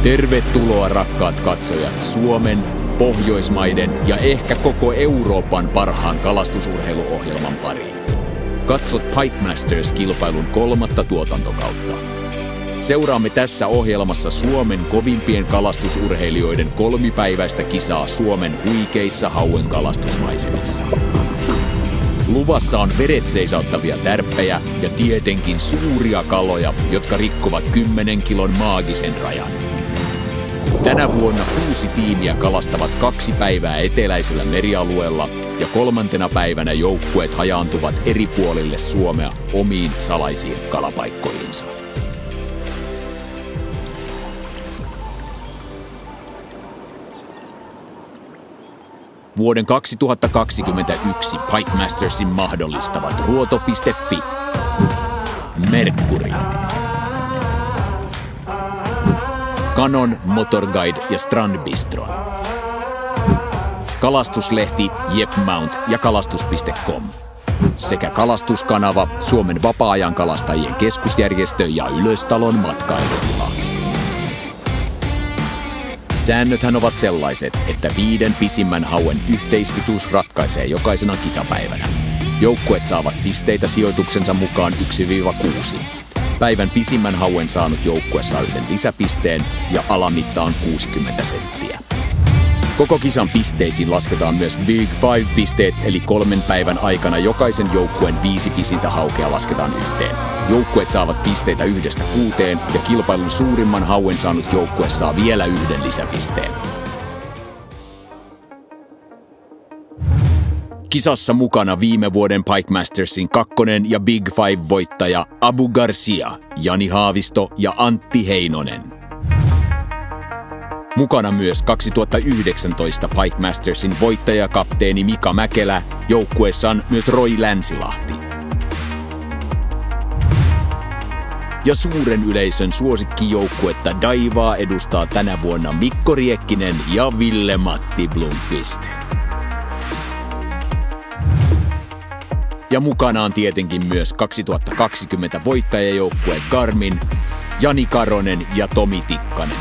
Tervetuloa rakkaat katsojat Suomen, Pohjoismaiden ja ehkä koko Euroopan parhaan kalastusurheiluohjelman pariin. Katsot Pike Masters-kilpailun 3. tuotantokautta. Seuraamme tässä ohjelmassa Suomen kovimpien kalastusurheilijoiden 3-päiväistä kisaa Suomen huikeissa hauen kalastusmaisemissa. Luvassa on veret seisauttavia tärppejä ja tietenkin suuria kaloja, jotka rikkovat 10 kilon maagisen rajan. Tänä vuonna 6 tiimiä kalastavat 2 päivää eteläisellä merialueella ja 3. päivänä joukkueet hajaantuvat eri puolille Suomea omiin salaisiin kalapaikkoihinsa. Vuoden 2021 Pike Mastersin mahdollistavat Ruoto.fi, Mercury, Canon, Motorguide ja Strandbistron, kalastuslehti Jep Mount ja kalastus.com sekä kalastuskanava Suomen vapaa-ajan kalastajien keskusjärjestö ja Ylöstalon matkailutila. Säännöthän ovat sellaiset, että 5 pisimmän hauen yhteispituus ratkaisee jokaisena kisapäivänä. Joukkueet saavat pisteitä sijoituksensa mukaan 1-6. Päivän pisimmän hauen saanut joukkue saa 1 lisäpisteen ja alamitta on 60 senttiä. Koko kisan pisteisiin lasketaan myös Big Five-pisteet, eli 3 päivän aikana jokaisen joukkueen 5 pisintä haukea lasketaan yhteen. Joukkueet saavat pisteitä 1-6 ja kilpailun suurimman hauen saanut joukkue saa vielä 1 lisäpisteen. Kisassa mukana viime vuoden Pike Mastersin 2. ja Big Five-voittaja Abu Garcia, Jani Haavisto ja Antti Heinonen. Mukana myös 2019 Pike Mastersin voittajakapteeni Mika Mäkelä, joukkueessaan myös Roy Länsilahti. Ja suuren yleisön suosikkijoukkuetta Daivaa edustaa tänä vuonna Mikko Riekkinen ja Ville-Matti Blomqvist. Ja mukana on tietenkin myös 2020 voittajajoukkue Garmin, Jani Karonen ja Tomi Tikkanen.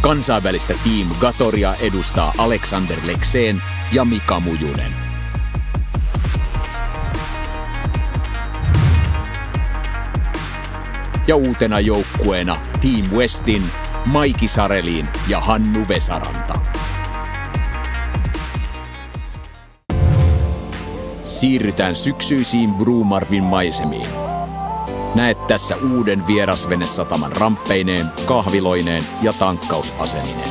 Kansainvälistä Team Gatoria edustaa Alexander Lekseen ja Mika Mujunen. Ja uutena joukkueena Team Westin Maiki Sarelin ja Hannu Vesaranta. Siirrytään syksyisiin Bromarvin maisemiin. Näet tässä uuden vierasvenesataman ramppeineen, kahviloineen ja tankkausasemineen.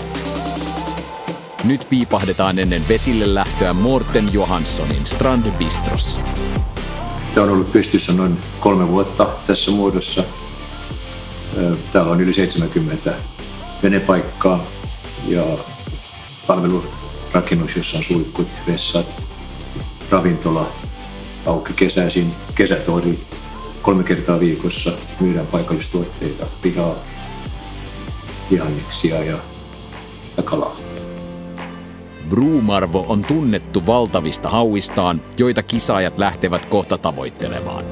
Nyt piipahdetaan ennen vesille lähtöä Morten Johanssonin Strandbistrossa. Tämä on ollut pystyssä noin 3 vuotta tässä muodossa. Täällä on yli 70 venepaikkaa ja palvelurakennus, jossa on suihkut, vessat, ravintola, auki kesäisin, kesätori. 3 kertaa viikossa myydään paikallistuotteita, lihaa, vihanneksia ja kalaa. Bromarvo on tunnettu valtavista hauistaan, joita kisaajat lähtevät kohta tavoittelemaan.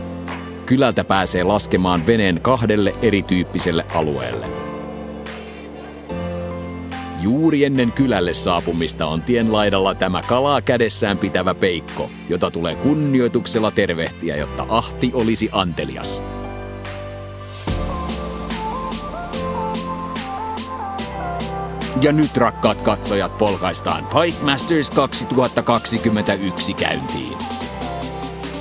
Kylältä pääsee laskemaan veneen 2 erityyppiselle alueelle. Juuri ennen kylälle saapumista on tien laidalla tämä kalaa kädessään pitävä peikko, jota tulee kunnioituksella tervehtiä, jotta ahti olisi antelias. Ja nyt rakkaat katsojat polkaistaan Pike Masters 2021 käyntiin.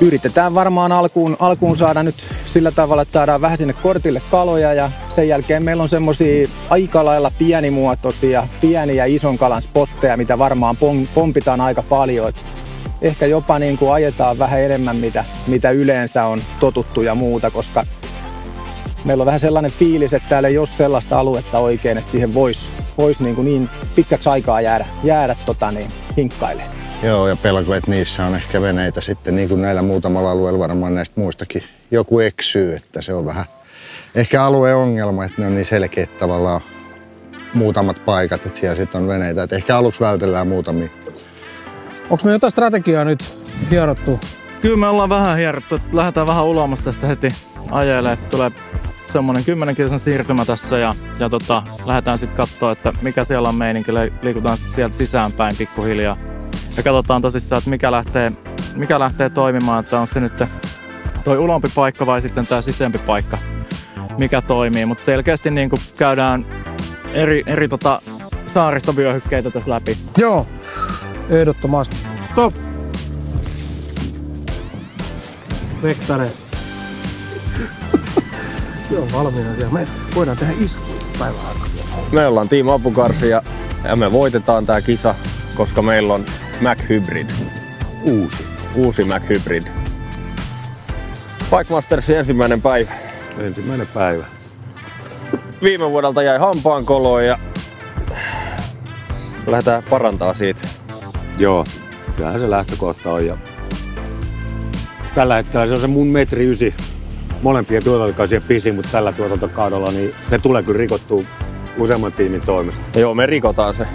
Yritetään varmaan alkuun saada nyt sillä tavalla, että saadaan vähän sinne kortille kaloja ja sen jälkeen meillä on semmosia aika lailla pienimuotoisia, pieniä ison kalan spotteja, mitä varmaan pompitaan aika paljon. Ehkä jopa niin kuin ajetaan vähän enemmän, mitä yleensä on totuttu ja muuta, koska meillä on vähän sellainen fiilis, että täällä ei ole sellaista aluetta oikein, että siihen voisi niin pitkäksi aikaa jäädä hinkkailemaan. Joo, ja pelko, että niissä on ehkä veneitä sitten, niin kuin näillä muutamalla alueella varmaan näistä muistakin joku eksyy, että se on vähän ehkä alueongelma, että ne on niin selkeät tavallaan muutamat paikat, että siellä sitten on veneitä, että ehkä aluksi vältellään muutamia. Onko me jotain strategiaa nyt hierottu? Kyllä me ollaan vähän hierottu, että lähdetään vähän uloamassa tästä heti ajelee. Tulee semmonen 10 kilsan siirtymä tässä ja lähdetään sitten katsoa, että mikä siellä on meininki. Liikutaan sitten sieltä sisäänpäin pikkuhiljaa. Ja katsotaan tosissaan, että mikä lähtee toimimaan, että onko se nyt toi ulompi paikka vai sitten tää sisempi paikka, mikä toimii. Mutta selkeästi niin kun käydään eri saaristovyöhykkeitä tässä läpi. Joo, ehdottomasti. Stop! Vektare. Se on valmiina siellä. Me voidaan tehdä isku päivän aikana. Me ollaan Team Apukarsi ja me voitetaan tää kisa, koska meillä on Mack Hybrid. Uusi Mack Hybrid. Bike Mastersin ensimmäinen päivä. Ensimmäinen päivä. Viime vuodelta jäi hampaankoloon ja lähdetään parantaa siitä. Joo, kyllähän se lähtökohta on. Ja tällä hetkellä se on se mun 1,9 metriä molempien tuotantokausien pisin, mutta tällä tuotantokaudella niin se tulee kyllä rikottua useamman tiimin toimesta. Joo, me rikotaan se.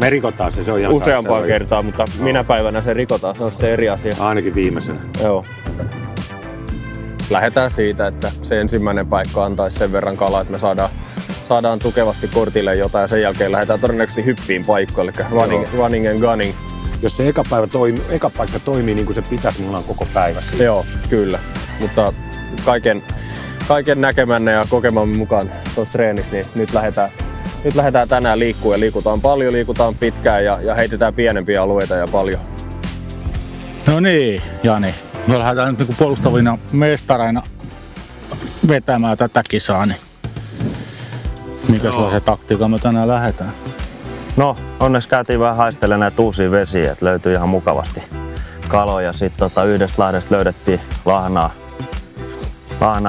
Se on ihan useampaan kertaa, mutta minä päivänä se rikotaan, se on sitten eri asia. Ainakin viimeisenä. Joo. Lähdetään siitä, että se ensimmäinen paikka antaisi sen verran kalaa, että me saadaan tukevasti kortille jotain ja sen jälkeen lähdetään todennäköisesti hyppiin paikkoille, eli running and gunning. Jos se eka paikka toimii niin kuin se pitäisi, niin ollaan koko päivässä. Joo, kyllä. Mutta kaiken näkemänne ja kokemamme mukaan tuossa treenissä, niin nyt lähdetään tänään liikkumaan ja liikutaan paljon, liikutaan pitkään ja heitetään pienempiä alueita ja paljon. No niin, Jani. Me lähdetään nyt niinku puolustavina mestareina vetämään tätä kisaa, niin mikä sellaisen taktiikan me tänään lähdetään? No, onneksi käytiin vähän haistelemaan näitä uusia vesiä, että löytyi ihan mukavasti kaloja. Sitten yhdestä lahdesta löydettiin lahnaa,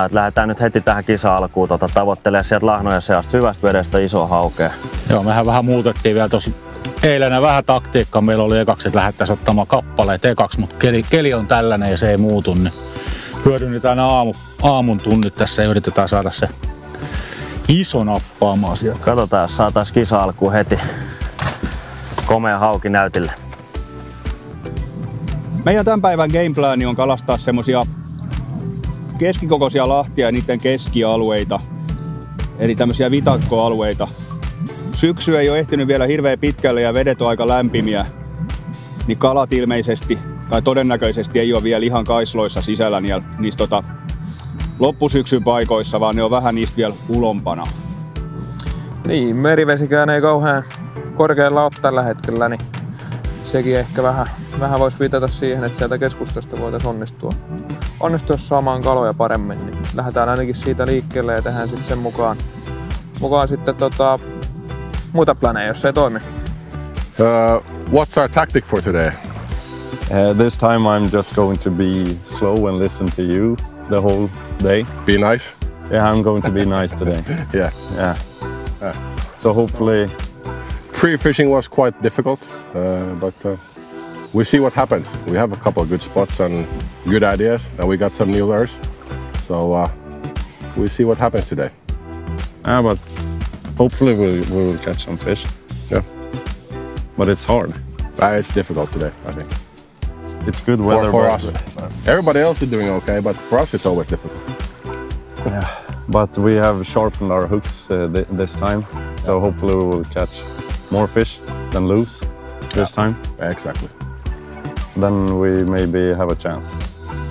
että lähdetään nyt heti tähän kisa-alkuun tavoittelemaan sieltä lahnojen seasta hyvästä vedestä iso haukea. Joo, mehän vähän muutettiin vielä tosi eilen vähän taktiikkaa. Meillä oli ekaksi, että lähdettäisiin ottamaan kappaleet ekaksi, mutta keli on tällainen ja se ei muutu. Niin hyödynnetään aamun tunnit tässä ja yritetään saada se iso nappaamaan sieltä. Katsotaan, jos saataisiin kisa-alkuun heti komea hauki näytille. Meidän tämän päivän gameplani on kalastaa semmosia keskikokoisia lahtia ja niiden keskialueita. Eli tämmöisiä vitakkoalueita. Syksy ei ole ehtinyt vielä hirveän pitkälle ja vedet on aika lämpimiä. Niin kalat ilmeisesti tai todennäköisesti ei ole vielä ihan kaisloissa sisällä niissä loppusyksyn paikoissa, vaan ne on vähän niistä vielä ulompana. Niin, merivesikään ei kauhean korkealla ole tällä hetkellä, niin sekin ehkä vähän voisi viitata siihen, että sieltä keskustasta voitaisiin onnistua saamaan kaloja paremmin. Niin lähdetään ainakin siitä liikkeelle ja tehdään sitten sen mukaan sitten muita planeja, jos se ei toimi. What's our tactic for today? This time I'm just going to be slow and listen to you the whole day. Be nice? Yeah, I'm going to be nice today. Yeah. So hopefully... Pre-fishing was quite difficult, but we'll see what happens. We have a couple of good spots and good ideas, and we got some new lures. So we'll see what happens today. But hopefully we will catch some fish. Yeah. But it's hard. It's difficult today, I think. It's good weather for us. Everybody else is doing okay, but for us it's always difficult. Yeah, but we have sharpened our hooks this time, so hopefully we will catch more fish than lose this time. Exactly. Then we maybe have a chance.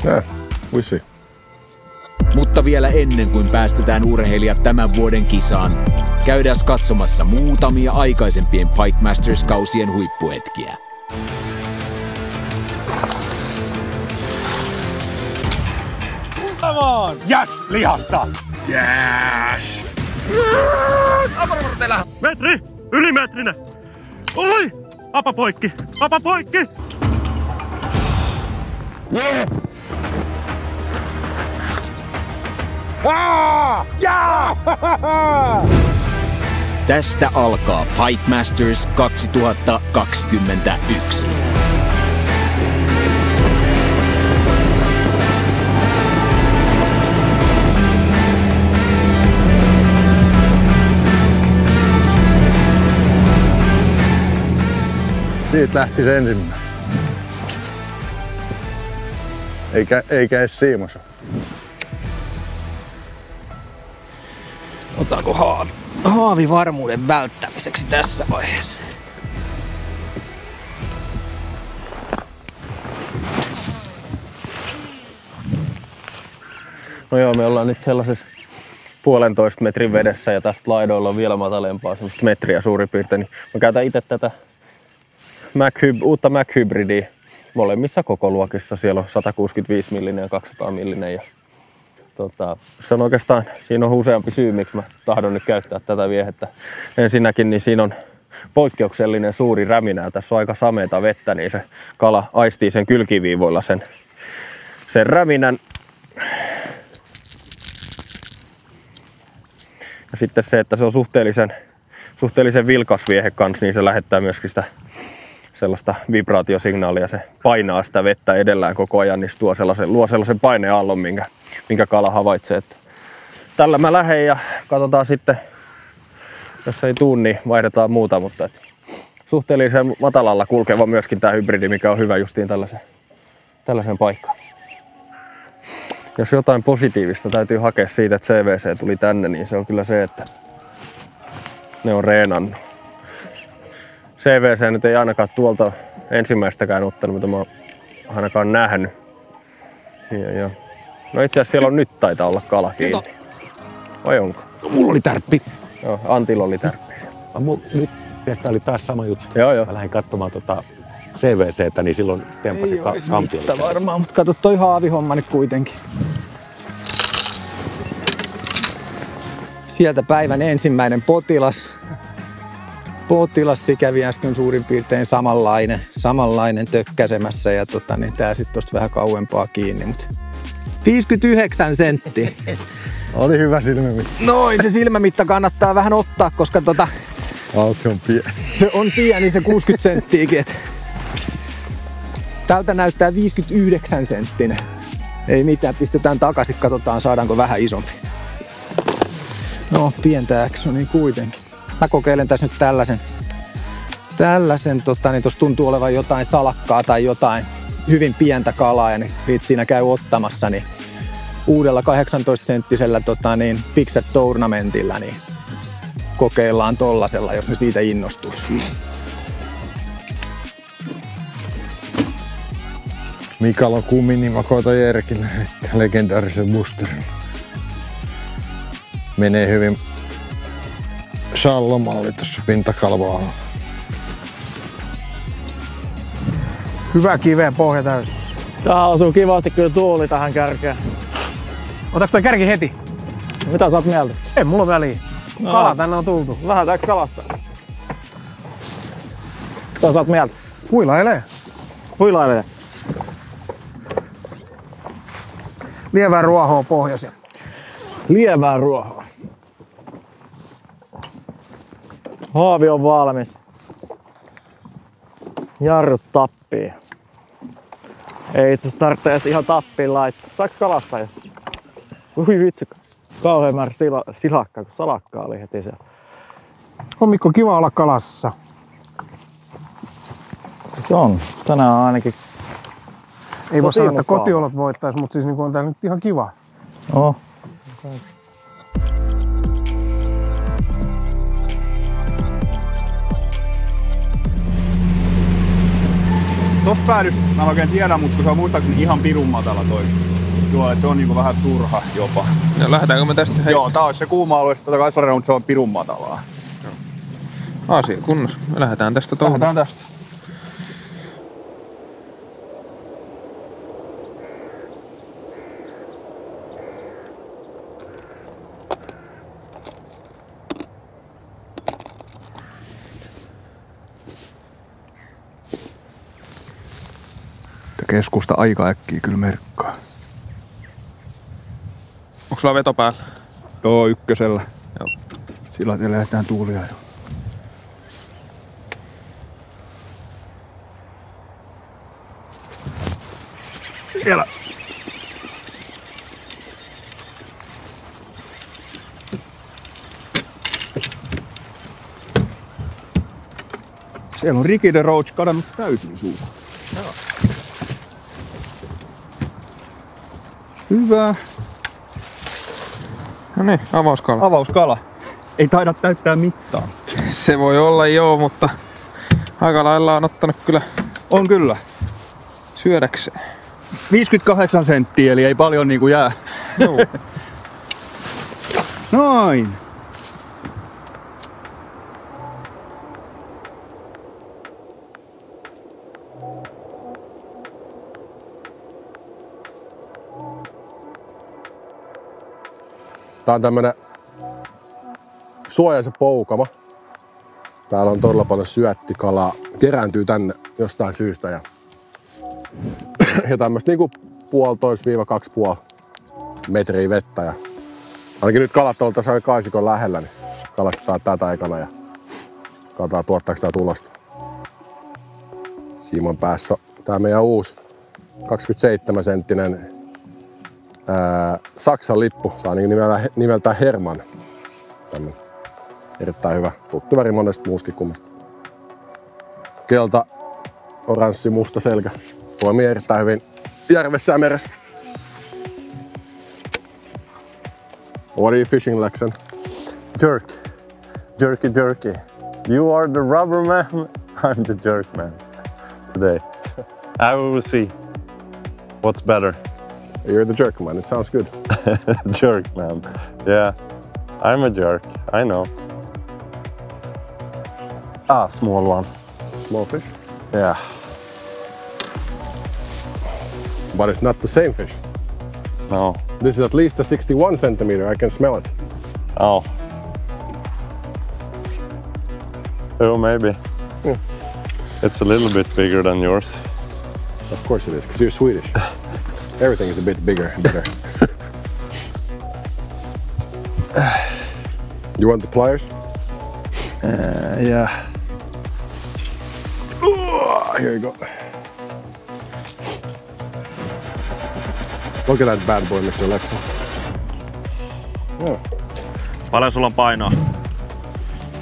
Yeah, we'll see. Mutta vielä ennen kuin päästetään urheilijat tämän vuoden kisaan, käydään katsomassa muutamia aikaisempien Pike Masters-kausien huippuhetkiä. Come on! Yes! Lihasta! Yes! Metri! Ylimetrinen! Oi! Apa poikki! Apa poikki! Yeah! Tästä alkaa Pike Masters 2021. Siitä lähti se ensimmäinen. Eikä edes siimassa. Otaanko haavi varmuuden välttämiseksi tässä vaiheessa? No joo, me ollaan nyt sellaisessa 1,5 metrin vedessä ja tästä laidoilla on vielä matalempaa, semmoista metriä suurin piirtein. Niin mä käytän itse tätä uutta Mac-hybridiä molemmissa kokoluokissa. Siellä on 165 mm ja 200 mm. Ja, se on oikeastaan, siinä on useampi syy, miksi mä tahdon nyt käyttää tätä viehettä. Ensinnäkin niin siinä on poikkeuksellinen suuri räminä ja tässä on aika sameata vettä, niin se kala aistii sen kylkiviivoilla sen räminän. Ja sitten se, että se on suhteellisen vilkas viehe kanssa, niin se lähettää myöskin sitä sellaista vibraatiosignaalia. Se painaa sitä vettä edellään koko ajan, niin se luo sellaisen paineaallon, minkä kala havaitsee. Että tällä mä lähden ja katsotaan sitten, jos ei tuu, niin vaihdetaan muuta. Mutta suhteellisen matalalla kulkeva myöskin tämä hybridi, mikä on hyvä justiin tällaisen paikkaan. Jos jotain positiivista täytyy hakea siitä, että CVC tuli tänne, niin se on kyllä se, että ne on reenannut. CVC nyt ei ainakaan tuolta ensimmäistäkään ottanut, mitä mä oon ainakaan nähnyt. Ja. No itse asiassa siellä on nyt taitaa olla kala kiinni. Vai onko? Mulla oli tärppi. Joo, Antilla oli tärppi siellä. Nyt tää oli taas sama juttu. Joo. Mä lähdin katsomaan CVC:tä, niin silloin tempasin kampiolle. Varmaan, mutta kato toi haavihomma nyt kuitenkin. Sieltä päivän ensimmäinen potilas. Se kävi äsken suurin piirtein samanlainen tökkäsemässä ja niin tää sit tosta vähän kauempaa kiinni, mut 59 senttiä. Oli hyvä silmämitta. Noin, se silmämitta kannattaa vähän ottaa, koska Auto on pieni. Se on pieni, se 60 senttiäkin. Tältä näyttää 59 senttinen. Ei mitään, pistetään takaisin, katsotaan saadaanko vähän isompi. No, pientä actionia kuitenkin. Mä kokeilen tässä nyt tällaisen niin tossa tuntuu olevan jotain salakkaa tai jotain hyvin pientä kalaa ja niitä siinä käy ottamassa, niin uudella 18-senttisellä Fixed Tournamentilla niin kokeillaan tollasella, jos ne siitä innostuisi. Mikael on kummin, niin mä koitan Jerkille legendaarisen boosterin. Menee hyvin shallomalli tuossa pintakalvoalla. Hyvä kiveä pohja täys. Tää osuu kivasti kyllä tuuli tähän kärkeen. Otaks toi kärki heti? Mitä sä oot mieltä? Ei mulla väliä. Kala tänne on tultu. Lähdetäänkö kalastaa? Mitä sä oot mieltä? Huilailee. Lievää ruohoa pohjasia. Lievää ruohoa. Haavi on valmis. Jarrut tappii. Ei itse asiassa tarvitse edes ihan tappiin laittaa. Saaks kalastaa jo? Ui vitsi. Kauhean määrä silakkaa, kun salakkaa oli heti siellä. On Mikko kiva olla kalassa. Se on. Tänään ainakin. Ei voi sanoa, että kotiolot voittais, mutta siis on tää nyt ihan kiva. Oh. Tossa päädys, mä en oikein tiedä, mutta se on muistaakseni ihan pirun matala toi. Joo, että se on niinku vähän turha jopa. Ja lähdetäänkö me tästä? Joo, tää olisi se kuuma alue, mutta se on pirun matalaa. Asia kunnossa. Me lähdetään tästä touhuun. Lähdetään tästä. Keskusta aika äkkiä kyllä merkkaa. Onko sulla veto päällä? Joo, ykkösellä. Joo. Sillä lähdetään tuuliajoon. Siellä. Siellä on Ricky the Roach kadannut täysin suuhun. Joo. Hyvä. No niin, avauskala. Avauskala. Ei taida täyttää mittaa. Se voi olla joo, mutta aika lailla on ottanut kyllä. On kyllä. Syödäkseen. 58 senttiä, eli ei paljon niinku jää. Joo. Noin. Tää on tämmönen suojaisen poukama. Täällä on todella paljon syöttikalaa. Kerääntyy tänne jostain syystä. Ja tämmöstä niinku 1,5–2,5 metriä vettä. Ja ainakin nyt kalat on tässä Kaisikon lähellä, niin kalastetaan tätä ekana ja katsotaan tuottaako tää tulosta. Siiman päässä tää meidän uusi 27 senttinen Saksan lippu. Tää on nimeltään Herman. Tämmönen erittäin hyvä. Tuttu väri monesta muuskin kummasta. Kelta, oranssi, musta selkä. Toimii erittäin hyvin järvessä ja meressä. What are you fishing, Lexan? Jerk. Jerky. You are the rubber man, I'm the jerk man today. I will see what's better. You're the jerk man, it sounds good. Jerk man. Yeah, I'm a jerk, I know. Small one. Small fish? Yeah. But it's not the same fish. No. This is at least a 61 centimeter, I can smell it. Oh. Oh, maybe. Yeah. It's a little bit bigger than yours. Of course it is, because you're Swedish. Everything is a bit bigger and better. You want the pliers? Yeah. Here you go. Look at that bad boy, Mr. Lexan. Oh. Paljon sulla on painoa?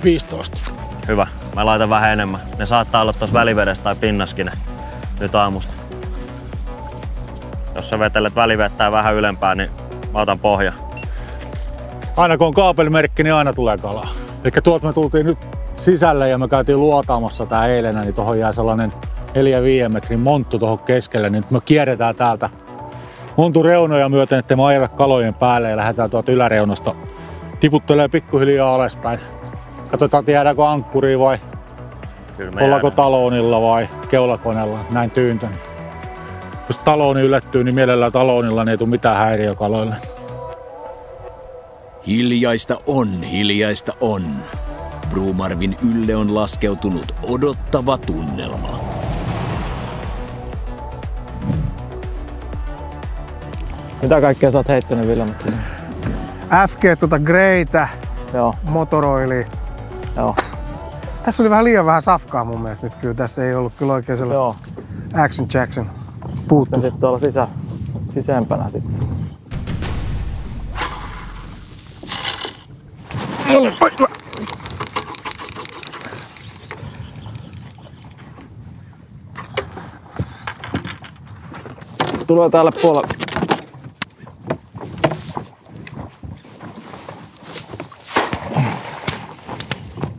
15. Hyvä. Mä laitan vähän enemmän. Ne saattaa olla tuossa välivedessä tai pinnaskin nyt aamusta. Jos sä vetelet välivettää vähän ylempää, niin mä otan pohja. Aina kun on kaapelimerkki, niin aina tulee kalaa. Eli tuolta me tultiin nyt sisälle ja me käytiin luotaamassa tää eilen, niin tohon jää sellainen 4-5 metrin monttu tohon keskelle, niin nyt me kierretään täältä montun reunoja myöten, ettei me ajeta kalojen päälle ja lähdetään tuolta yläreunasta tiputtelee pikkuhiljaa alaspäin. Katsotaan, jäädäänkö ankkuriin vai ollaanko talonilla vai keulakoneella, näin tyyntä. Jos taloni yllättyy, niin mielellään talonilla, niin ei tule mitään häiriökaloille. Hiljaista on. Bromarvin ylle on laskeutunut odottava tunnelma. Mitä kaikkea sä oot heittänyt, Vilhelm? FG, Greitä, Joo. Motoroilia. Joo. Tässä oli vähän liian vähän safkaa mun mielestä nyt kyllä. Tässä ei ollut kyllä oikein sellaista Action Jackson puuttus. Sitten tuolla sisempänä sitten. Tulee täällä puolella.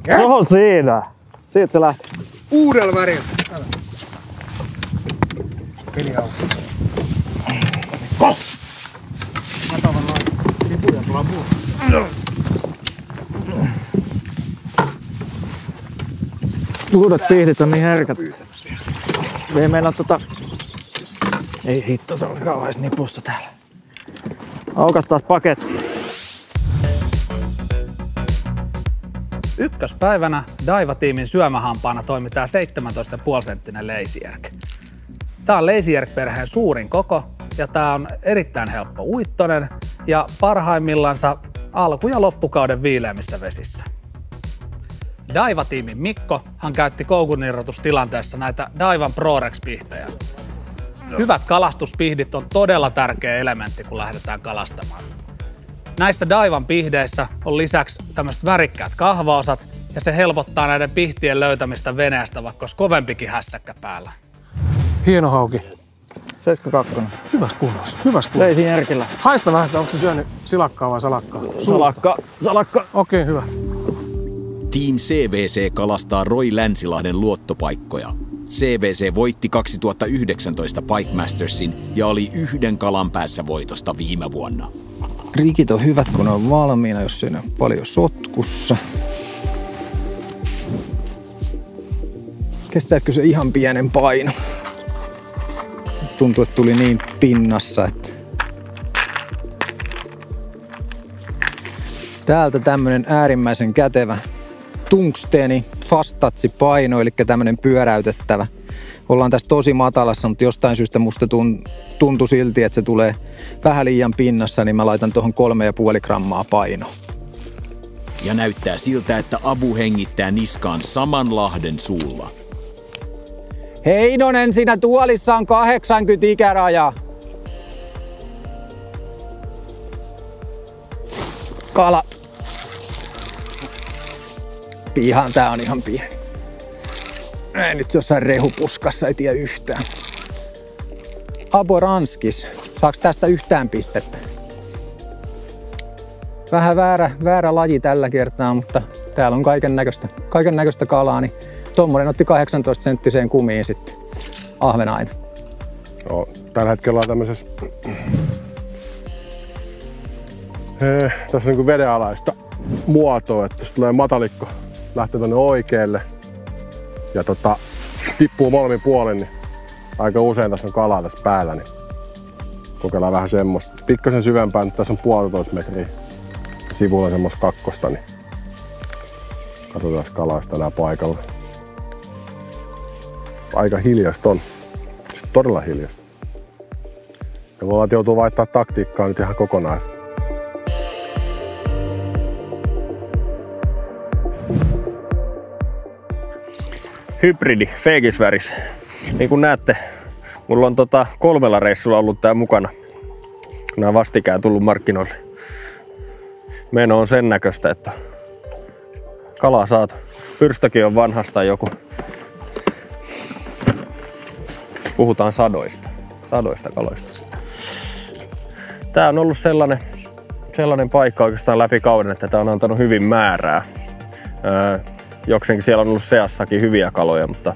Yes. Oho, siinä! Siitä se lähti. Uudella värillä. Peli auki. Katsotaan noin. Lipuja tulee muuta. Uudet pihdit on niin herkät. Ei meillä Ei hitto, se oli kauheas nipusta täällä. Aukas taas paketti. Ykköspäivänä Daiwa-tiimin syömähampaana toimi tää 17,5 senttinen Lazy Jerk. Tää on Lazy Jerk-perheen suurin koko ja tää on erittäin helppo uittonen ja parhaimmillansa alku- ja loppukauden viileämissä vesissä. Daiwa-tiimin Mikko hän käytti koukunirrotustilanteessa näitä Daiwan ProRex-pihtejä. Hyvät kalastuspihdit on todella tärkeä elementti, kun lähdetään kalastamaan. Näissä Daiwan pihdeissä on lisäksi tämmöiset värikkäät kahvaosat ja se helpottaa näiden pihtien löytämistä veneestä, vaikka olisi kovempikin hässäkkä päällä. Hieno hauki. 72. Hyvässä kunnossa. Hyvässä kunnossa. Veisin järkillä. Haista vähän sitä, onko se syönyt silakkaa vai salakkaa? Salakka. Okei, hyvä. Team CVC kalastaa Roy Länsilahden luottopaikkoja. CVC voitti 2019 Pike Mastersin ja oli 1 kalan päässä voitosta viime vuonna. Rikit on hyvät, kun ne on valmiina, jos ei ne ole paljon sotkussa. Kestääkö se ihan pienen paino? Tuntuu, että tuli niin pinnassa, että... Täältä tämmönen äärimmäisen kätevä tungsteeni fast touch paino, eli tämmönen pyöräytettävä. Ollaan tässä tosi matalassa, mutta jostain syystä musta tuntui silti, että se tulee vähän liian pinnassa, niin mä laitan tuohon 3,5 grammaa painoa. Ja näyttää siltä, että Abu hengittää niskaan saman lahden suulla. Heinonen, siinä tuolissa on 80 ikäraja. Kala. Pihan, tää on ihan pieni. Ei nyt jossain rehupuskassa, ei tiedä yhtään. Aboranskis. Saaks tästä yhtään pistettä? Vähän väärä laji tällä kertaa, mutta täällä on kaiken näköistä kalaa, niin tommonen otti 18 senttiseen kumiin sitten ahvenainen. No, tällä hetkellä on tämmöisessä tässä on niin vedenalaista muotoa, että jos tulee matalikko, lähtee tonne oikealle ja tippuu molemmin puolin, niin aika usein tässä on kalaa tässä päällä, niin kokeillaan vähän semmoista. Pikkasen syvempään, nyt tässä on 1,5 metriä ja sivulla on semmoista 2, niin katsotaan kalaista nää paikalla. Aika hiljasta on, siis todella hiljasta. Ja voi olla, että joutuu vaihtaa taktiikkaa nyt ihan kokonaan. Hybridi, feikisväris. Niin kuin näette, mulla on 3 reissulla ollut tää mukana. Nää vastikään tullut markkinoille. Meno on sen näköistä, että kalaa saatu. Pyrstökin on vanhasta joku. Puhutaan sadoista kaloista. Tää on ollut sellainen paikka oikeastaan läpi kauden, että tää on antanut hyvin määrää. Jokseenkin siellä on ollut seassakin hyviä kaloja, mutta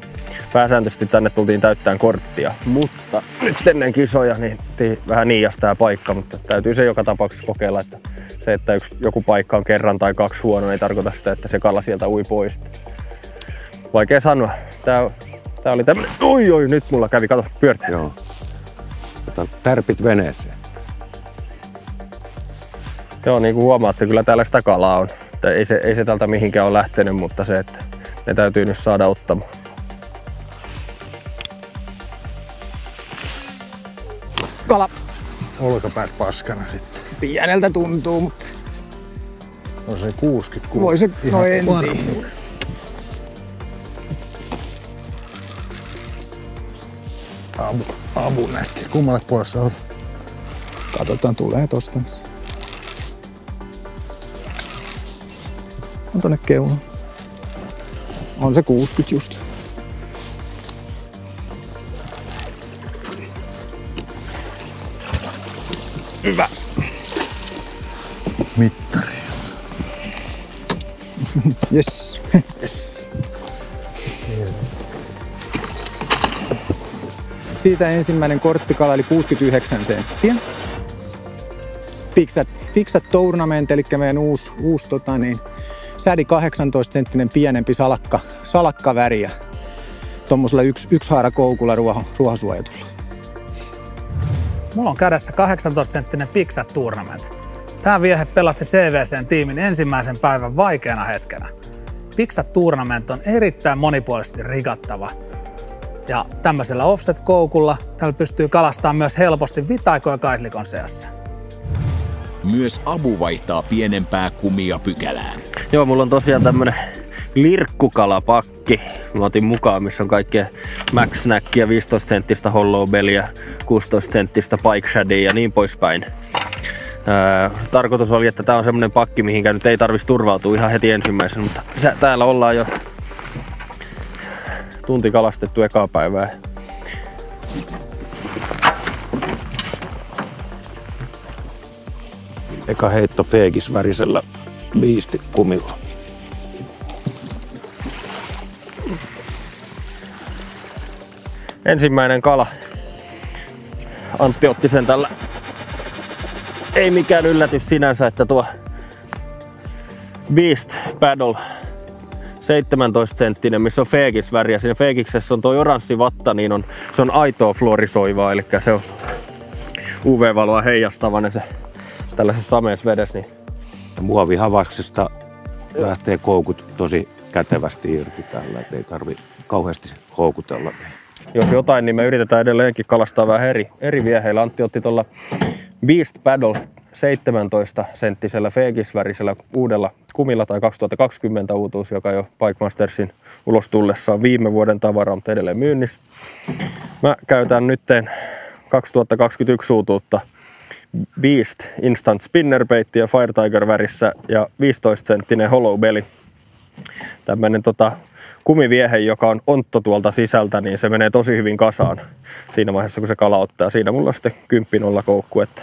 pääsääntöisesti tänne tultiin täyttämään korttia. Mutta nyt ennen kisoja niin vähän niias tää paikka, mutta täytyy se joka tapauksessa kokeilla, että se, että joku paikka on kerran tai 2 huono, ei tarkoita sitä, että se kala sieltä ui pois. Vaikea sanoa. Tää oli tämmönen, oi, nyt mulla kävi, kato, pyörteet. Joo. Otan tärpit veneeseen. Joo, niin kuin huomaatte, kyllä täällä sitä kalaa on. Ei se tältä mihinkään ole lähtenyt, mutta se, että ne täytyy nyt saada ottamaan. Kala. Olkapäät paskana sitten. Pieneltä tuntuu, mutta... On se 66. Voi se, no en tiedä. Abu näkki. Kummalle puolessa on? Katsotaan, tulee tosta. On tonne keulaan. On se 60 just. Hyvä. Mittari. Yes. Yes. Siitä ensimmäinen korttikala oli 69 senttiä. Pixat Tournament, eli meidän uusi sädi 18 senttinen pienempi salakkaväri ja tommosella yksi haara koukulla ruohonsuojatulla. Mulla on kädessä 18 senttinen Pixat Tournament. Tää viehe pelasti CVC:n tiimin ensimmäisen päivän vaikeana hetkenä. Pixat Tournament on erittäin monipuolisesti rigattava. Ja tämmöisellä offset-koukulla täällä pystyy kalastamaan myös helposti vitaiko ja kaitlikon seassa. Myös Abu vaihtaa pienempää kumia pykälään. Joo, mulla on tosiaan tämmönen lirkkukalapakki. Mä otin mukaan, missä on kaikkea Max Snackia, 15 senttistä Hollow Bellyä, 16 senttistä Pike Shadia ja niin poispäin. Tarkoitus oli, että tää on semmonen pakki, mihinkä nyt ei tarvitsisi turvautua ihan heti ensimmäisenä, mutta täällä ollaan jo tunti kalastettu ekaa päivää. Eka heitto feekisvärisellä Beast-kumilla. Ensimmäinen kala. Antti otti sen tällä. Ei mikään yllätys sinänsä, että tuo Beast Paddle 17 senttinen, missä on feekisväri ja siinä feekiksessä on tuo oranssi vatta, niin se on aitoa fluorisoivaa, eli se on UV-valoa heijastavainen se tällaisessa sameessa vedessä. Niin. Muovihavaksesta lähtee koukut tosi kätevästi irti tällä, ettei tarvi kauheasti houkutella. Jos jotain, niin me yritetään edelleenkin kalastaa vähän eri vieheillä. Antti otti tuolla Beast Paddle 17 senttisellä feekisvärisellä uudella kumilla tai 2020 uutuus, joka jo Pike Mastersin ulos tullessaan viime vuoden tavara, mutta edelleen myynnissä. Mä käytän nytten 2021 uutuutta Beast Instant Spinnerbaittia Fire Tiger värissä ja 15 senttinen Hollow Belly. Tämmönen kumiviehe, joka on ontto tuolta sisältä, niin se menee tosi hyvin kasaan siinä vaiheessa, kun se kala ottaa. Siinä mulla on sitten 10-0 koukku, että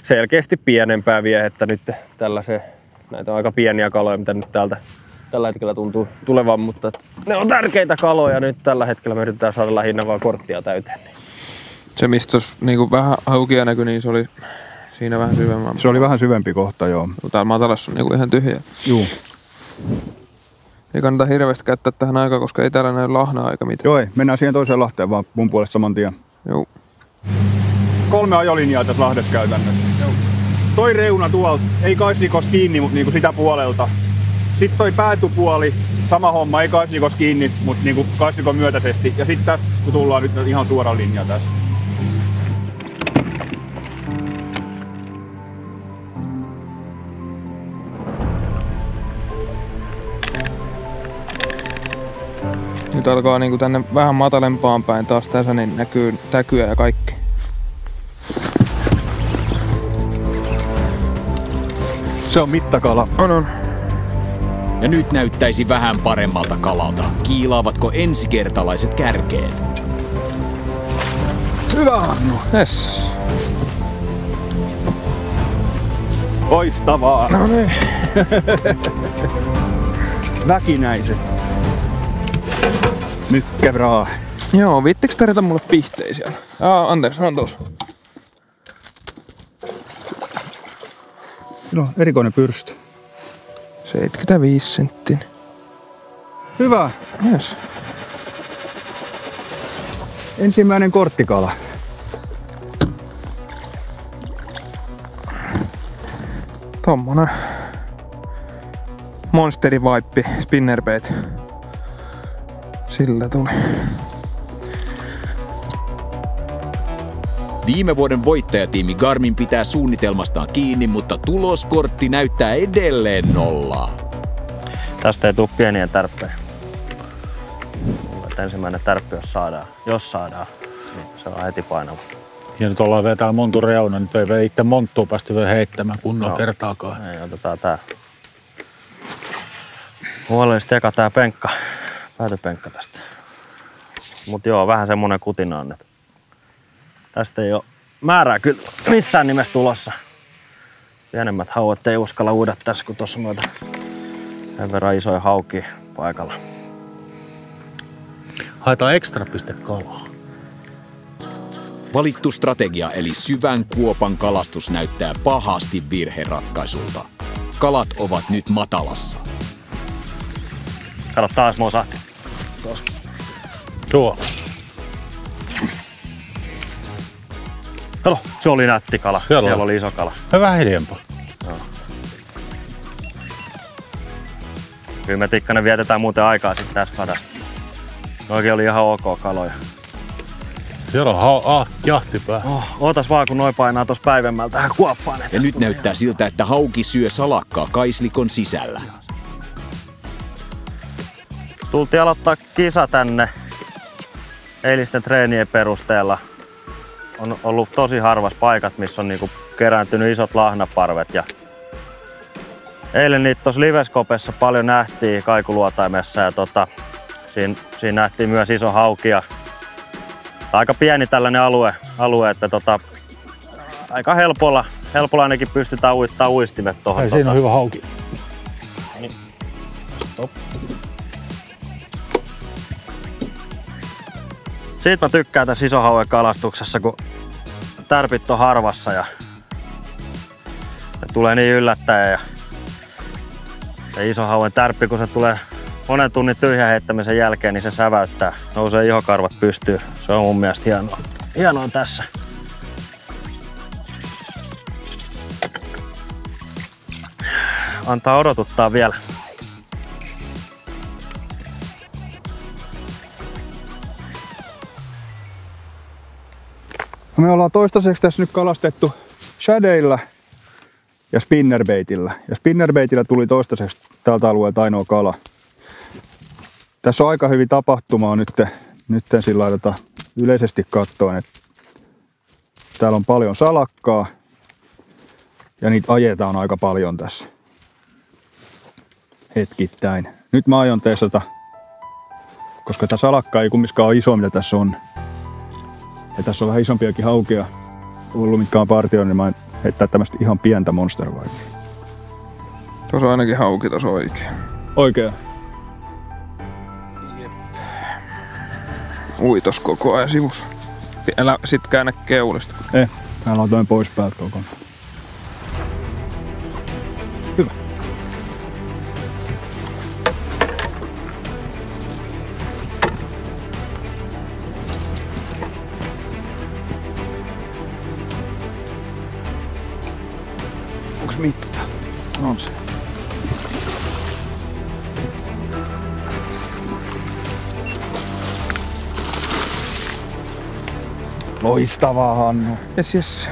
selkeästi pienempää viehettä nyt tällaiseen. Näitä on aika pieniä kaloja, mitä nyt tällä hetkellä tuntuu tulevan, mutta ne on tärkeitä kaloja nyt tällä hetkellä. Me yritetään saada lähinnä vaan korttia täyteen. Se, mistä tuossa niin vähän haukia näkyi, niin se oli siinä vähän syvemmän. Se oli vähän syvempi kohta, joo. Täällä matalassa on niin ihan tyhjä. Juu. Ei kannata hirveästi käyttää tähän aikaan, koska ei täällä näy lahnaa eikä mitään. Joo, ei. Mennään siihen toiseen lahteen vaan mun puolesta saman tien. Joo. 3 ajolinjaa tässä lahdessa käytännössä. Joo. Toi reuna tuolta, ei kaislikos kiinni, mutta niinku sitä puolelta. Sitten toi päätypuoli, sama homma, ei kaislikos kiinni, mutta niinku kaislikon myötäisesti. Ja sitten tästä, kun tullaan nyt ihan suora linja tässä. Nyt alkaa niinku tänne vähän matalempaan päin taas tässä, niin näkyy täkyä ja kaikki. Se on mittakala. On. Ja nyt näyttäisi vähän paremmalta kalalta. Kiilaavatko ensikertalaiset kärkeen? Hyvä! Yes. Loistavaa! No niin. Väkinäiset. Mykkävraa. Joo, viittikö tarjota mulle pihteisiä? Anteeksi, on tuossa. No, erikoinen pyrstö. 75 senttin. Hyvä. Yes. Ensimmäinen korttikala. Tommonen Monsteri Vibe spinnerbait. Sillä tuli. Viime vuoden voittajatiimi Garmin pitää suunnitelmastaan kiinni, mutta tuloskortti näyttää edelleen nollaa. Tästä ei tule pieniä tärppejä. Ensimmäinen tärppi, jos saadaan, niin se on heti painava. Ja nyt ollaan vielä täällä montun reuna, nyt ei vielä itse monttua päästy vielä heittämään kunnolla kertaakaan. Ei, otetaan tää. Huolellisesti eka tää penkka, päätöpenkka tästä. Mut joo, vähän semmonen kutina on, että tästä ei oo määrää kyllä missään nimessä tulossa. Pienemmät hauet ei uskalla uida tässä, kun tuossa myötä sen verran isoja haukia paikalla. Haetaan ekstra piste kalaa. Valittu strategia eli syvän kuopan kalastus näyttää pahasti virheratkaisulta. Kalat ovat nyt matalassa. Kato taas mosahti. Tuossa. Tuo. Kato, se oli nätti kala. Siellä oli iso kala. Vähän hiljempaa. Kyllä me Tikkanen vietetään muuten aikaa sitten tässä sadassa. Noikin oli ihan ok kaloja. Siellä on jahtipää. Ootas vaan, kun noi painaa tossa päivemmällä tähän kuoppaan. Ja nyt näyttää siltä, että hauki syö salakkaa kaislikon sisällä. Tultiin aloittaa kisa tänne eilisten treenien perusteella. On ollut tosi harvas paikat, missä on niinku kerääntynyt isot lahnaparvet. Ja eilen niitä tuossa Liveskopessa paljon nähtiin Kaikuluotaimessa ja siinä nähtiin myös iso hauki. Aika pieni tällainen alue että aika Helpolainenkin pystytään uittaa uistimet tohon. Hei, siinä on hyvä hauki. Niin. Stop. Siitä mä tykkään tässä isohauen kalastuksessa, kun tärpit on harvassa ja ne tulee niin yllättäen. Ja isohauen tärppi, kun se tulee monen tunnin tyhjän heittämisen jälkeen, niin se säväyttää. Nousee ihokarvat pystyyn. Se on mun mielestä hienoa. Hienoa tässä. Antaa odotuttaa vielä. Me ollaan toistaiseksi tässä nyt kalastettu shadeilla ja spinnerbaitillä. Ja spinnerbaitillä tuli toistaiseksi tältä alueelta ainoa kala. Tässä on aika hyvin tapahtumaa nyt sillä lailla yleisesti katsoen, että täällä on paljon salakkaa ja niitä ajetaan aika paljon tässä hetkittäin. Nyt mä aion testata, koska tää salakka ei kumminkaan ole iso, mitä tässä on. Ja tässä on vähän isompiakin haukia ollut, mitkä on partioon, niin mä heittää tämmöstä ihan pientä monster vaikea. Tuossa on ainakin hauki tuossa oikein. Oikein? Uitos koko ajan sivus. Älä sit käännä keulista. Mä laitoin pois päältä kokonaan. Hyvä. Onks mitta? On se. Loistavaa, Hannu. Jes.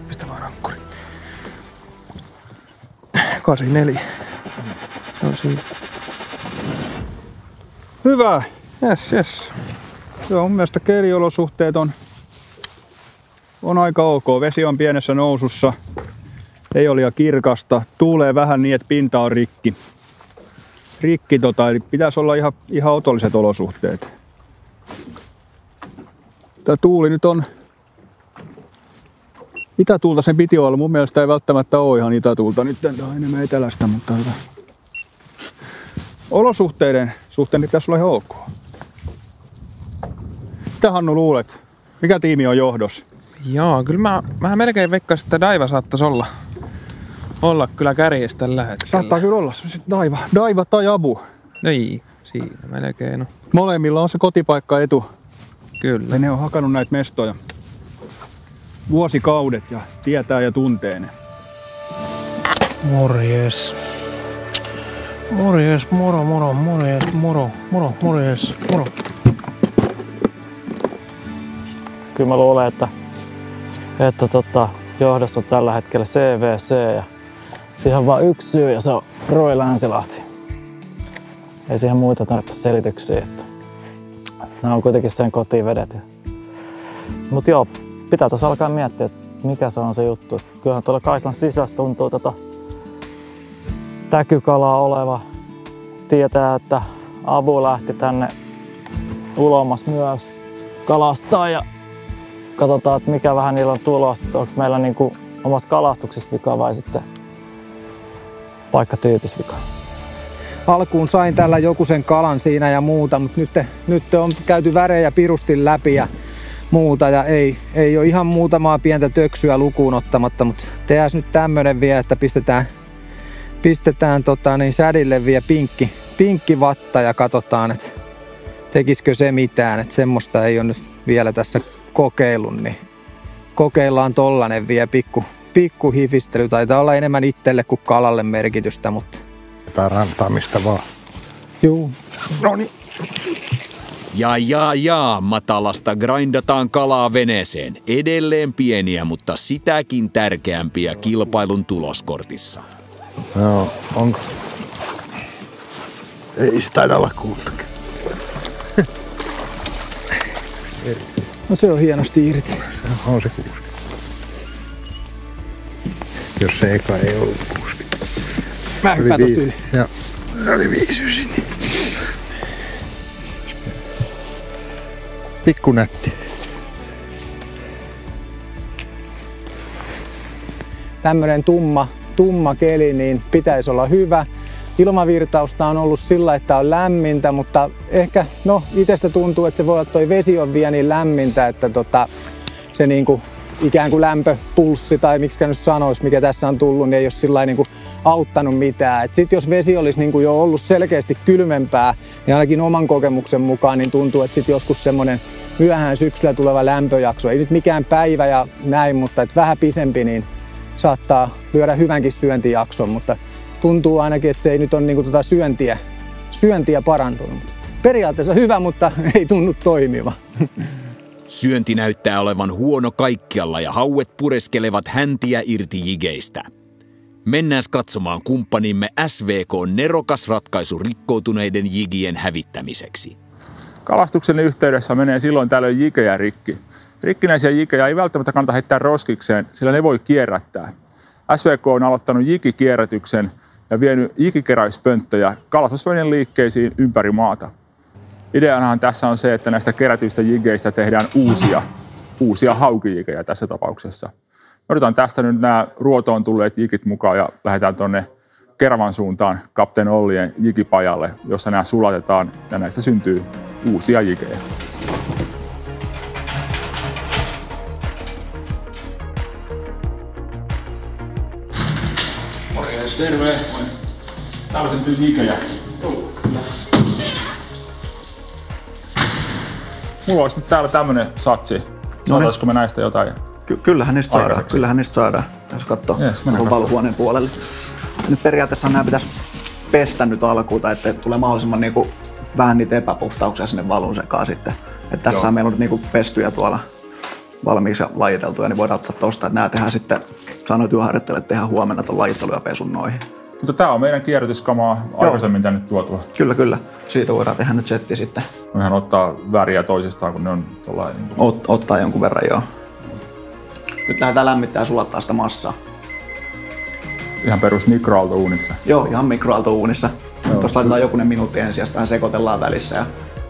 Pistä vaan rankkuri. 84. No siinä. Hyvä. Jes. Joo, mun mielestä keliolosuhteet on aika ok. Vesi on pienessä nousussa. Ei ole liian kirkasta. Tuulee vähän niin, että pinta on rikki. Eli pitäisi olla ihan otolliset olosuhteet. Tää tuuli nyt on itätuulta, sen piti olla. Mun mielestä ei välttämättä ole ihan itätuulta. Nyt tää on enemmän etelästä, mutta hyvä. Olosuhteiden suhteen pitäisi olla ihan ok. Mitä Hannu luulet? Mikä tiimi on johdossa? Joo, kyllä mä melkein veikkaisin, että Daiva saattaisi olla kyllä kärjessä tällä hetkellä. Saattaa kyllä olla. Daiva tai Abu. Niin, siinä melkein on. Molemmilla on se kotipaikka etu. Kyllä. Ja ne on hakannut näitä mestoja vuosikaudet ja tietää ja tuntee ne. Morjes. Morjes, moro. Kyllä mä luulen, että johdossa on tällä hetkellä CVC ja siihen on vain yksi syy ja se on Roy Länsilahti. Ei siihen muita tarvitse selityksiä. Että nämä on kuitenkin sen kotivedet. Mut joo, pitää tässä alkaa miettiä, että mikä se on se juttu. Kyllähän tuolla kaislan sisässä tuntuu täkykalaa oleva. Tietää, että Abu lähti tänne ulomas myös kalastaa ja katsotaan, että mikä vähän niillä on tulossa. Onko meillä niinku omassa kalastuksessa vika vai sitten paikkatyypissä vika. Alkuun sain tällä joku sen kalan siinä ja muuta, mutta nyt on käyty värejä pirustin läpi ja muuta ja ei ole ihan muutamaa pientä töksyä lukuun ottamatta, mutta tehdään nyt tämmönen vielä, että pistetään sädille vielä pinkki vatta ja katsotaan, että tekisikö se mitään, että semmoista ei ole nyt vielä tässä kokeillut, niin kokeillaan tollanen vielä pikku hifistely. Taitaa olla enemmän itselle kuin kalalle merkitystä, mutta jotain rantaamista vaan. Juu. Noniin. Ja, matalasta grindataan kalaa veneeseen. Edelleen pieniä, mutta sitäkin tärkeämpiä kilpailun tuloskortissa. Joo, onko? Ei se taida olla 60. No se on hienosti irti. Se on se 60. Jos se eka ei ollut 60. Mä hyppään tosta yli. Joo. Se oli 59. Pikku nätti. tämmöinen tumma keli, niin pitäisi olla hyvä. Ilmavirtausta on ollut sillä, että on lämmintä, mutta ehkä itsestä tuntuu, että se voi olla, että toi vesi on vielä niin lämmintä, että se niinku ikään kuin lämpöpulssi tai miksi nyt sanoisi, mikä tässä on tullut, niin ei ole sillä niinku auttanut mitään. Sitten jos vesi olisi niinku jo ollut selkeästi kylmempää, niin ainakin oman kokemuksen mukaan niin tuntuu, että sitten joskus semmoinen myöhään syksyllä tuleva lämpöjakso, ei nyt mikään päivä ja näin, mutta että vähän pisempi, niin saattaa lyödä hyvänkin syöntijakson, mutta tuntuu ainakin, että se ei nyt ole niinku syöntiä parantunut. Periaatteessa hyvä, mutta ei tunnu toimiva. Syönti näyttää olevan huono kaikkialla ja hauet pureskelevat häntiä irti jigeistä. Mennään katsomaan kumppanimme SVK:n nerokas ratkaisu rikkoutuneiden jigien hävittämiseksi. Kalastuksen yhteydessä menee silloin tällöin jikejä rikki. Rikkinäisiä jikejä ei välttämättä kannata heittää roskikseen, sillä ne voi kierrättää. SVK on aloittanut jikikierrätyksen ja vienyt jikikeräyspönttöjä kalastusvälineen liikkeisiin ympäri maata. Ideanahan tässä on se, että näistä kerätyistä jigeistä tehdään uusia haukijikejä tässä tapauksessa. Otetaan tästä nyt nämä ruotoon tulleet jikit mukaan ja lähdetään tuonne Keravan suuntaan Kapteen Ollien jikipajalle, jossa nämä sulatetaan ja näistä syntyy uusia jikejä. Morjens, terve! Täällä syntyy jikejä. Mulla olisi nyt täällä tämmönen satsi. Saataisiko me näistä jotain? Kyllähän niistä saadaan. Jos katsoo valuhuoneen puolelle. Nyt periaatteessa nämä pitäisi pestä nyt alkuun, että tulee mahdollisimman vähän niitä epäpuhtauksia sinne valun sekaan sitten. Että tässä meillä on nyt pestyjä tuolla valmiiksi ja lajiteltuja, niin voidaan ottaa tosta, että nämä tehdään sitten, sanoit työharjoittelijat, että tehdään huomenna tuon lajittelu ja pesun noihin. Mutta tää on meidän kierrätyskamaa aikaisemmin tänne tuotua. Kyllä. Siitä voidaan tehdä nyt setti sitten. Ihan ottaa väriä toisistaan, kun ne on tuollainen. Ottaa jonkun verran, joo. Nyt lähdetään lämmittää ja sulattaa sitä massaa. Ihan perus mikroaaltouunissa? Joo, ihan mikroaaltouunissa. Tuosta laitetaan jokunen minuutti ensin ja sitten sekoitellaan välissä.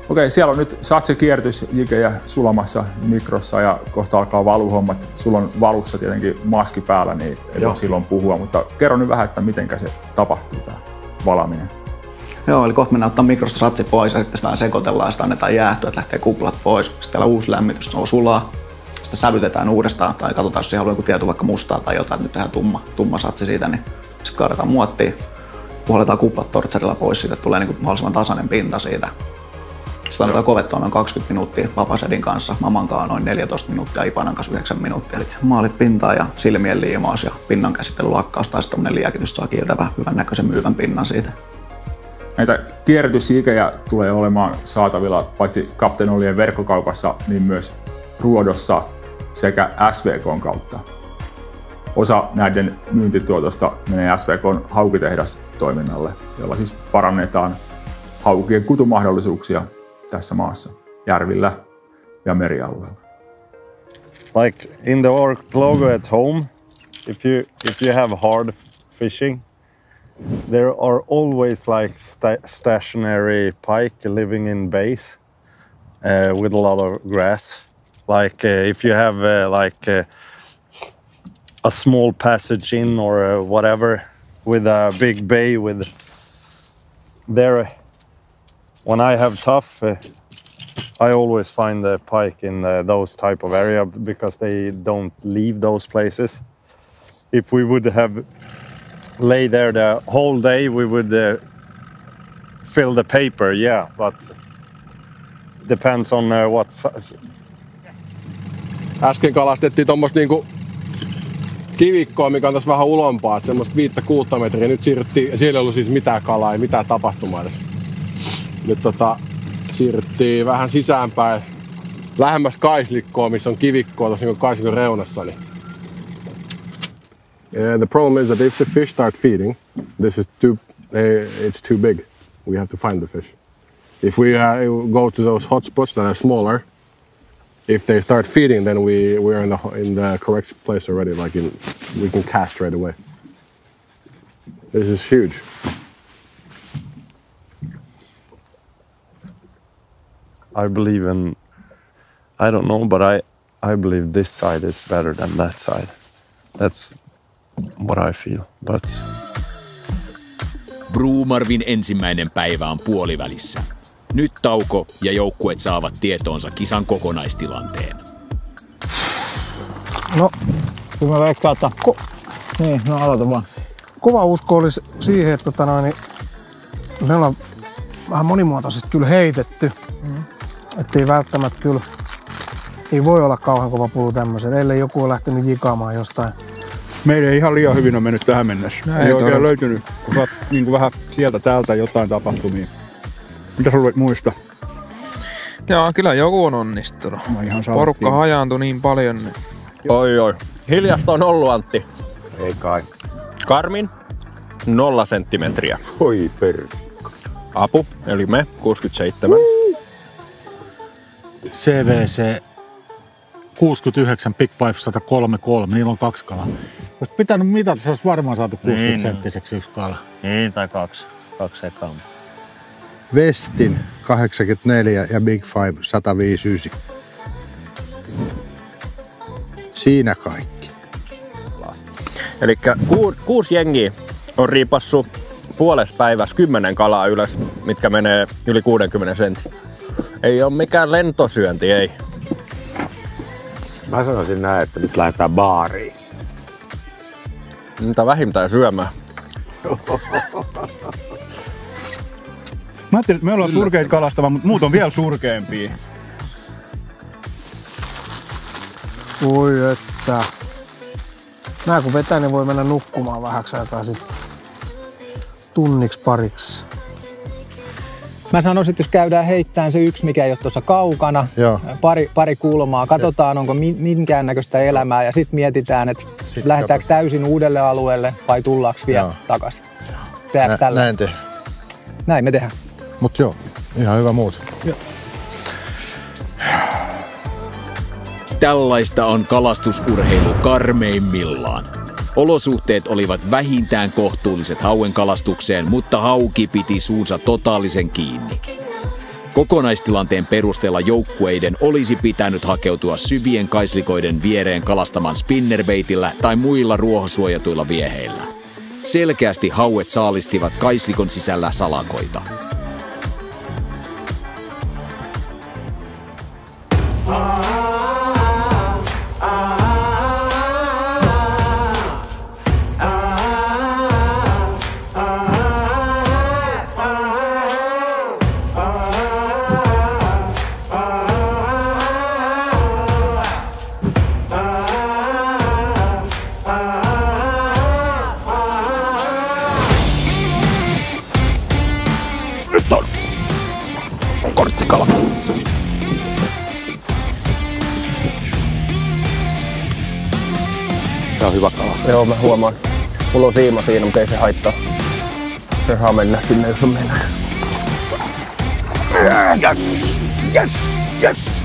Okei, siellä on nyt satsikierrätysjikejä sulamassa mikrossa ja kohta alkaa valuhommat. Sulla on valussa tietenkin maski päällä, niin ei voi silloin puhua, mutta kerro nyt vähän, että miten se tapahtuu tämä valaminen. Joo, eli kohta mennään ottaa mikrosta satsi pois ja sitten vähän sekoitellaan ja sitä annetaan jäähtyä, että lähtee kuplat pois. Sitten täällä uusi lämmitys, se on sulaa. Sitten sävytetään uudestaan tai katsotaan, jos se haluaa joku tieto vaikka mustaa tai jotain, että nyt tehdään tumma satsi siitä, niin sitten kaadetaan muottiin. Puhalletaan kuplat tortserilla pois siitä, että tulee mahdollisimman tasainen pinta siitä. Sitä annetaan kovettua noin 20 minuuttia Papasedin kanssa, Mamankaan noin 14 minuuttia, Ipanan kanssa 9 minuuttia. Eli maalit pintaa ja silmien liimaus ja pinnan käsittely lakkaus tai sitten liäkitys saa kieltävä hyvän näköisen myyvän pinnan siitä. Näitä kierrätysjikejä tulee olemaan saatavilla paitsi Kapteen Ollien verkkokaupassa, niin myös Ruodossa sekä SVK:n kautta. Osa näiden myyntituotosta menee SVK:n haukitehdastoiminnalle, jolla siis parannetaan haukien kutumahdollisuuksia tässä maassa, järvillä ja merialueella. Like in the orc logo at home, if you have hard fishing, there are always like stationary pike living in bays with a lot of grass. Like if you have a small passage in or whatever with a big bay with there. When I have tough, I always find the pike in those type of area because they don't leave those places. If we would have lay there the whole day, we would fill the paper, yeah, but depends on what size. Äsken kalastettiin tuommoista kivikkoa, mikä on tässä vähän ulompaa, että semmoista 5-6 metriä. Nyt siirryttiin, ja siellä ei ollut siis mitään kalaa, ei mitään tapahtumaa edes. Nyt siirryttiin vähän sisäänpäin, lähemmäs kaislikkoa, missä on kivikkoa tuossa kaislikon reunassa. Niin. The problem is that if the fish start feeding, it's too big. We have to find the fish. If we go to those hot spots that are smaller, if they start feeding, then we are in the correct place already. We can cast right away. This is huge. I believe in, I don't know, but I believe this side is better than that side. That's what I feel. But Bromarvin ensimmäinen päivä on puolivälissä. Nyt tauko ja joukkueet saavat tietoonsa kisan kokonaistilanteen. No, kun mä veikkaan, että... Niin, no aloita vaan. Kova usko olisi siihen, että me ollaan vähän monimuotoisesti kyllä heitetty. Ettei välttämättä kyllä... Ei voi olla kauhean kova pulu tämmöisen, ellei joku on lähtenyt jikaamaan jostain. Meidän ihan liian hyvin on mennyt tähän mennessä. Ei oikein löytynyt, kun saat niin vähän sieltä täältä jotain tapahtumia. Mitä sulla muista? Joo, kyllä joku on onnistunut. Porukka hajaantui niin paljon. Niin... Oi. Hiljasta on ollut, Antti. Ei kai. Karmin 0 senttimetriä. Oi perus. Apu, eli me 67. CVC 69, Big Five 133, niillä on 2 kalaa. Olisi pitänyt mitata, se olisi varmaan saatu 60 senttiseksi yksi kala. Niin, tai 2 ekaa. Westin 84 ja Big Five 159. Siinä kaikki. Elikkä 6 jengiä on riipassu puolessa päivässä 10 kalaa ylös, mitkä menee yli 60 sentin. Ei ole mikään lentosyönti, ei. Mä sanoisin näin, että nyt lähdetään baariin. Mitä vähintään syömään. Mä ajattelin, että me ollaan surkeita kalastavaa, mutta muut on vielä surkeampia. Oi että. Nää kun vetää, niin voi mennä nukkumaan vähäksi aikaa sitten. Tunniksi pariksi. Mä sanoisin, että jos käydään heittämään se yksi, mikä ei ole tuossa kaukana, pari kulmaa, katsotaan onko minkäännäköistä elämää ja sitten mietitään, että lähdetäänkö täysin uudelle alueelle vai tullaanko vielä takaisin. Näin tehdään. Näin me tehdään. Mut joo, ihan hyvä muuten. Tällaista on kalastusurheilu karmeimmillaan. Olosuhteet olivat vähintään kohtuulliset hauen kalastukseen, mutta hauki piti suunsa totaalisen kiinni. Kokonaistilanteen perusteella joukkueiden olisi pitänyt hakeutua syvien kaislikoiden viereen kalastamaan spinnerbaitillä tai muilla ruohosuojatuilla vieheillä. Selkeästi hauet saalistivat kaislikon sisällä salakoita. Korttikala. Tää on hyvä kala. Joo, mä huomaan. Mulla on siima siinä, mutta ei se haittaa. Se saa mennä sinne, jos on mennä. Yes!